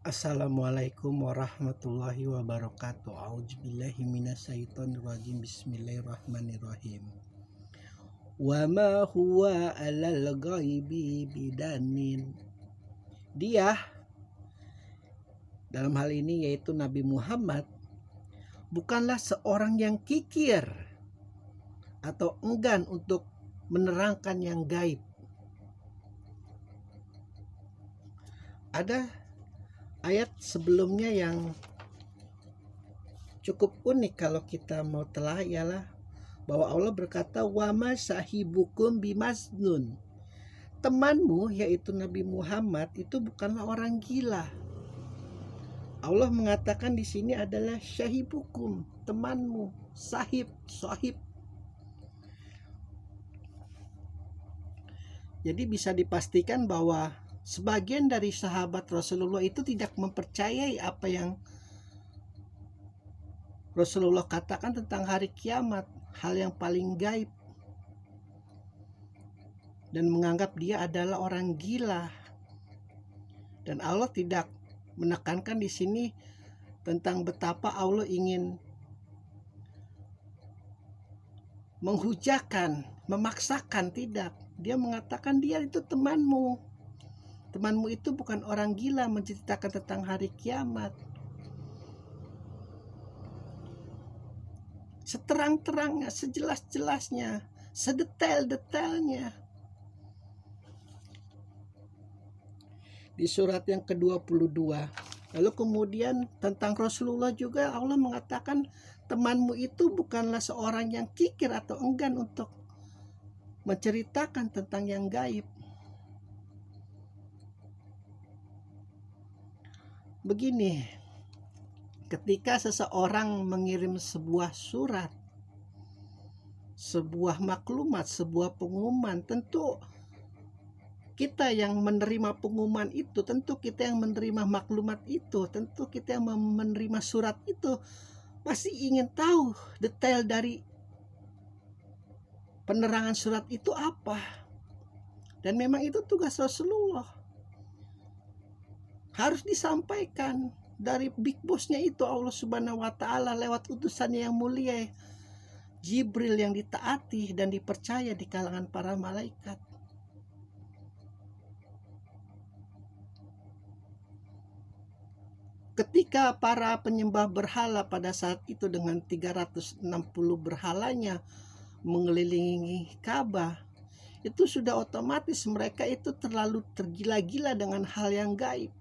Assalamualaikum warahmatullahi wabarakatuh. A'udzubillahi minasyaitonirrajim. Bismillahirrahmanirrahim. Wa ma huwa 'alal ghaibi bidanin. Dia dalam hal ini yaitu Nabi Muhammad bukanlah seorang yang kikir atau enggan untuk menerangkan yang gaib. Ada ayat sebelumnya yang cukup unik kalau kita mau telah, ialah bahwa Allah berkata, wa ma sahibukum bimasnun. Temanmu yaitu Nabi Muhammad itu bukanlah orang gila. Allah mengatakan di sini adalah syahibukum, temanmu, sahib. Jadi bisa dipastikan bahwa sebagian dari sahabat Rasulullah itu tidak mempercayai apa yang Rasulullah katakan tentang hari kiamat, hal yang paling gaib, dan menganggap dia adalah orang gila. Dan Allah tidak menekankan di sini tentang betapa Allah ingin menghujakan, memaksakan, tidak. Dia mengatakan dia itu temanmu. Temanmu itu bukan orang gila menceritakan tentang hari kiamat. Seterang-terangnya, sejelas-jelasnya, sedetail-detailnya. Di surat yang ke-22. Lalu kemudian tentang Rasulullah juga Allah mengatakan temanmu itu bukanlah seorang yang kikir atau enggan untuk menceritakan tentang yang gaib. Begini, ketika seseorang mengirim sebuah surat, sebuah maklumat, sebuah pengumuman, tentu kita yang menerima pengumuman itu, tentu kita yang menerima maklumat itu, tentu kita yang menerima surat itu pasti ingin tahu detail dari penerangan surat itu apa. Dan memang itu tugas Rasulullah, harus disampaikan dari big bossnya itu Allah Subhanahu wa Ta'ala lewat utusannya yang mulia Jibril, yang ditaati dan dipercaya di kalangan para malaikat. Ketika para penyembah berhala pada saat itu dengan 360 berhalanya mengelilingi Ka'bah, itu sudah otomatis mereka itu terlalu tergila-gila dengan hal yang gaib.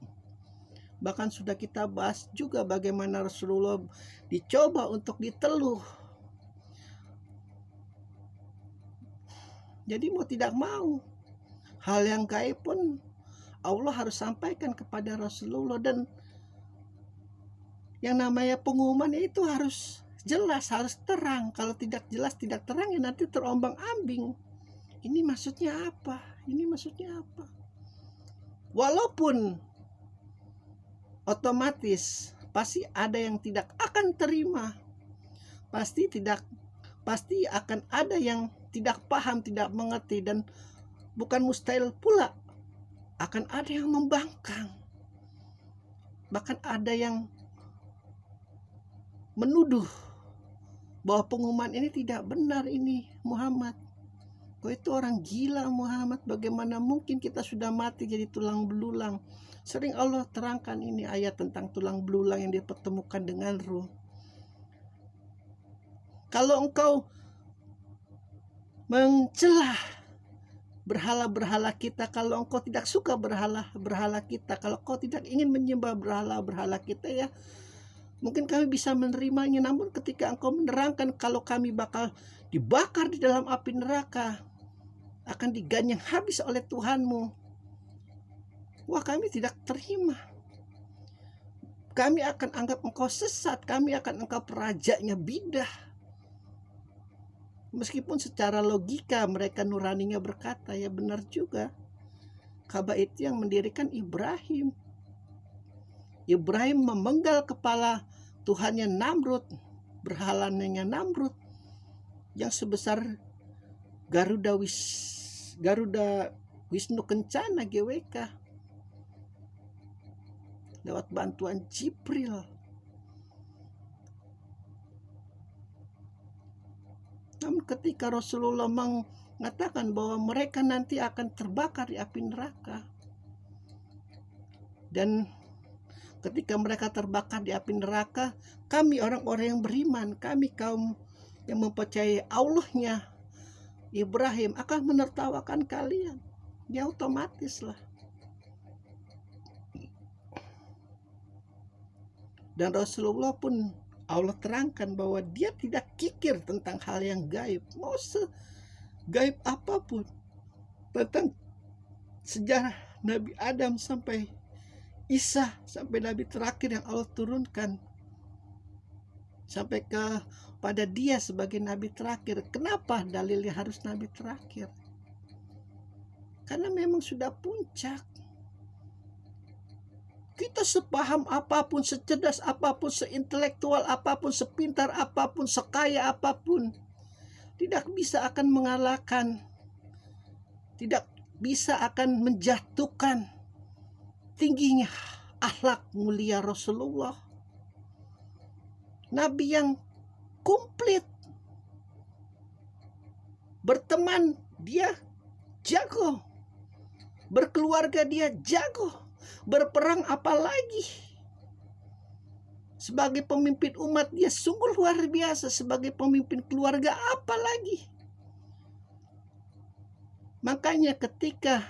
Bahkan sudah kita bahas juga bagaimana Rasulullah dicoba untuk diteluh. Jadi mau tidak mau, hal yang gaib pun Allah harus sampaikan kepada Rasulullah. Dan yang namanya pengumuman itu harus jelas, harus terang. Kalau tidak jelas, tidak terang, ya nanti terombang-ambing. Ini maksudnya apa? Ini maksudnya apa? Walaupun otomatis pasti ada yang tidak akan terima. Pasti akan ada yang tidak paham, tidak mengerti, dan bukan mustahil pula akan ada yang membangkang. Bahkan ada yang menuduh bahwa pengumuman ini tidak benar, ini Muhammad. Kau itu orang gila Muhammad, bagaimana mungkin kita sudah mati jadi tulang belulang. Sering Allah terangkan ini ayat tentang tulang belulang yang dipertemukan dengan ruh. Kalau engkau mencelah berhala-berhala kita, kalau engkau tidak suka berhala-berhala kita, kalau kau tidak ingin menyembah berhala-berhala kita, ya mungkin kami bisa menerimanya. Namun ketika engkau menerangkan kalau kami bakal dibakar di dalam api neraka, akan diganyang habis oleh Tuhanmu, wah, kami tidak terima. Kami akan anggap engkau sesat, kami akan anggap rajanya bidah. Meskipun secara logika mereka nuraninya berkata, ya benar juga, Ka'bah itu yang mendirikan Ibrahim. Ibrahim memenggal kepala Tuhannya Namrud, berhalanya Namrud, yang sebesar Garuda Wisnu Kencana GWK. lewat bantuan Jibril. Namun ketika Rasulullah mengatakan bahwa mereka nanti akan terbakar di api neraka, dan ketika mereka terbakar di api neraka, kami orang-orang yang beriman, kami kaum yang mempercayai Allahnya Ibrahim akan menertawakan kalian. Ya otomatis lah. Dan Rasulullah pun Allah terangkan bahwa dia tidak kikir tentang hal yang gaib. Mau segaib apapun. Tentang sejarah Nabi Adam sampai Isa, sampai Nabi terakhir yang Allah turunkan. Sampai pada dia sebagai Nabi terakhir. Kenapa dalilnya harus Nabi terakhir? Karena memang sudah puncak. Kita sepaham apapun, secerdas apapun, seintelektual apapun, sepintar apapun, sekaya apapun, tidak bisa akan mengalahkan, tidak bisa akan menjatuhkan tingginya akhlak mulia Rasulullah. Nabi yang komplit. Berteman dia jago, berkeluarga dia jago, berperang apalagi. Sebagai pemimpin umat dia sungguh luar biasa. Sebagai pemimpin keluarga apalagi. Makanya ketika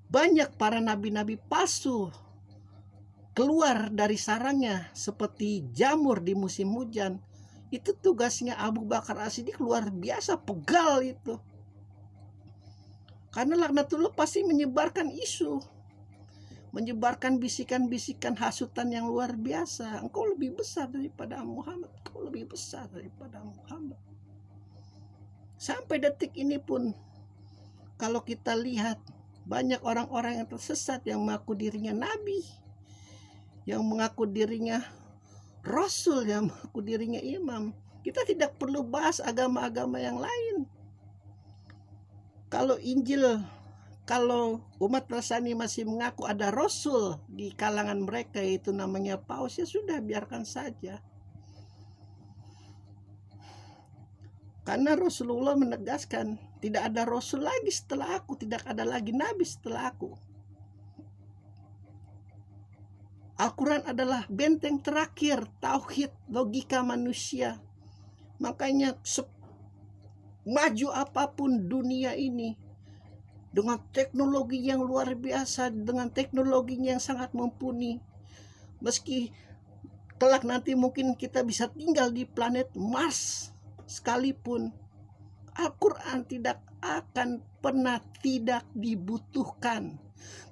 banyak para nabi-nabi palsu keluar dari sarangnya seperti jamur di musim hujan, itu tugasnya Abu Bakar As-Siddiq luar biasa, pegal itu. Karena laknatullah pasti menyebarkan isu, menyebarkan bisikan-bisikan hasutan yang luar biasa. Engkau lebih besar daripada Muhammad, engkau lebih besar daripada Muhammad. Sampai detik ini pun kalau kita lihat banyak orang-orang yang tersesat yang mengaku dirinya nabi, yang mengaku dirinya rasul, yang mengaku dirinya imam. Kita tidak perlu bahas agama-agama yang lain. Kalau Injil, kalau umat Nasrani masih mengaku ada rasul di kalangan mereka, yaitu namanya Paus, ya sudah, biarkan saja. Karena Rasulullah menegaskan, tidak ada rasul lagi setelah aku, tidak ada lagi nabi setelah aku. Al-Quran adalah benteng terakhir tauhid logika manusia. Makanya maju apapun dunia ini, dengan teknologi yang luar biasa, dengan teknologinya yang sangat mumpuni, meski kelak nanti mungkin kita bisa tinggal di planet Mars sekalipun, Al-Quran tidak akan pernah tidak dibutuhkan.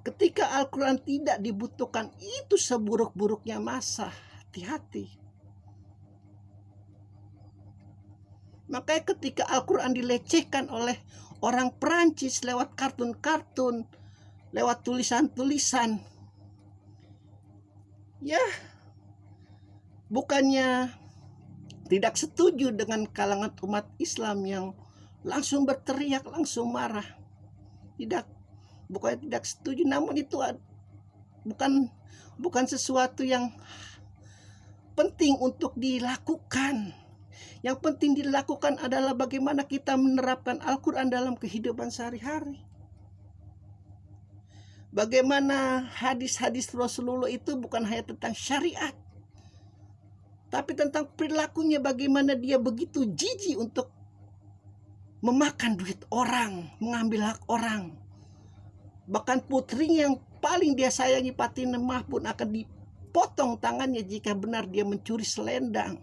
Ketika Al-Quran tidak dibutuhkan, itu seburuk-buruknya masa. Hati-hati. Makanya ketika Al-Quran dilecehkan oleh orang Perancis lewat kartun-kartun, lewat tulisan-tulisan, ya bukannya tidak setuju dengan kalangan umat Islam yang langsung berteriak, langsung marah. Bukannya tidak setuju, namun itu bukan sesuatu yang penting untuk dilakukan. Yang penting dilakukan adalah bagaimana kita menerapkan Al-Quran dalam kehidupan sehari-hari. Bagaimana hadis-hadis Rasulullah itu bukan hanya tentang syariat, tapi tentang perilakunya, bagaimana dia begitu jijik untuk memakan duit orang, mengambil hak orang. Bahkan putrinya yang paling dia sayangi, Fatimah, pun akan dipotong tangannya jika benar dia mencuri selendang.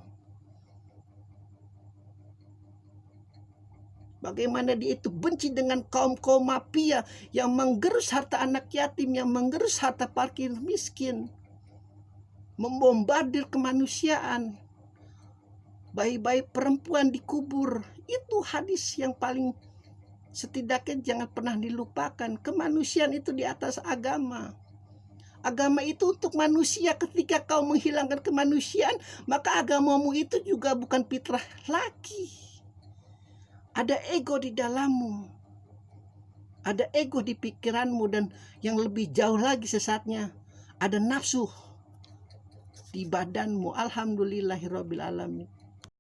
Bagaimana dia itu benci dengan kaum-kaum mafia yang menggerus harta anak yatim, yang menggerus harta fakir miskin, membombardir kemanusiaan, bayi-bayi perempuan dikubur. Itu hadis yang paling, setidaknya jangan pernah dilupakan. Kemanusiaan itu di atas agama. Agama itu untuk manusia. Ketika kau menghilangkan kemanusiaan, maka agamamu itu juga bukan fitrah lagi. Ada ego di dalammu. ada ego di pikiranmu, dan yang lebih jauh lagi sesaatnya ada nafsu di badanmu. Alhamdulillahirobbilalamin.